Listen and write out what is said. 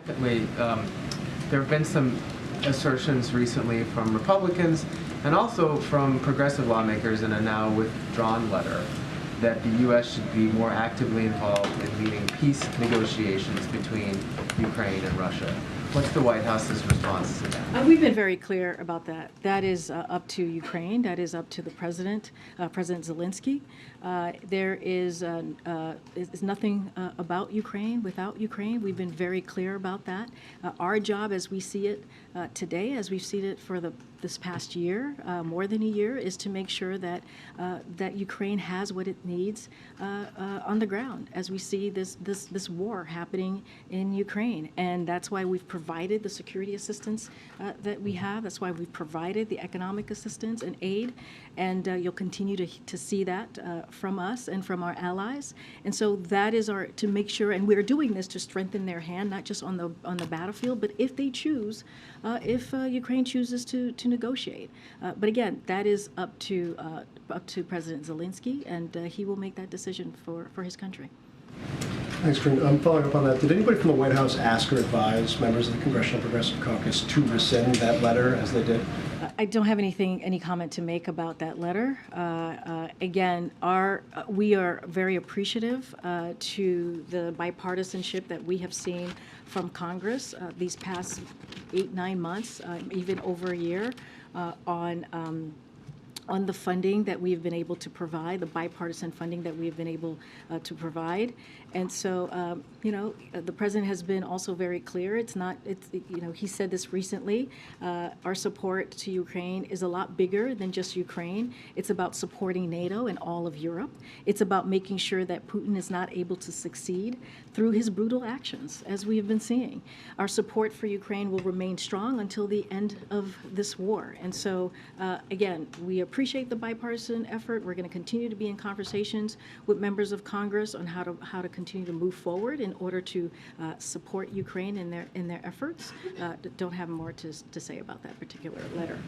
There have been some assertions recently from Republicans and also from progressive lawmakers in a now withdrawn letter that the U.S. should be more actively involved in leading peace negotiations between Ukraine and Russia. What's the White House's response to that? We've been very clear about that. That is up to Ukraine. That is up to the president, President Zelensky. There is nothing about Ukraine without Ukraine. We've been very clear about that. Our job, as we see it today, as we've seen it for this past year, more than a year, is to make sure that that Ukraine has what it needs on the ground as we see this war happening in Ukraine, and that's why we've provided the security assistance that we have. That's why we've provided the economic assistance and aid, and you'll continue to see that from us and from our allies. And so that is to make sure, and we're doing this to strengthen their hand, not just on the battlefield, but if they choose, if Ukraine chooses to negotiate. But again, that is up to President Zelensky, and he will make that decision for his country. Thanks, Karine. Following up on that, did anybody from the White House ask or advise members of the Congressional Progressive Caucus to rescind that letter as they did? I don't have any comment to make about that letter. Again, we are very appreciative to the bipartisanship that we have seen from Congress these past 8-9 months, even over a year, on the funding that we've been able to provide, the bipartisan funding that we've been able to provide. And so, the president has been also very clear. He said this recently, our support to Ukraine is a lot bigger than just Ukraine. It's about supporting NATO and all of Europe. It's about making sure that Putin is not able to succeed through his brutal actions, as we have been seeing. Our support for Ukraine will remain strong until the end of this war. And so, again, we appreciate the bipartisan effort. We're going to continue to be in conversations with members of Congress on how to continue to move forward in order to support Ukraine in their efforts. Don't have more to say about that particular letter.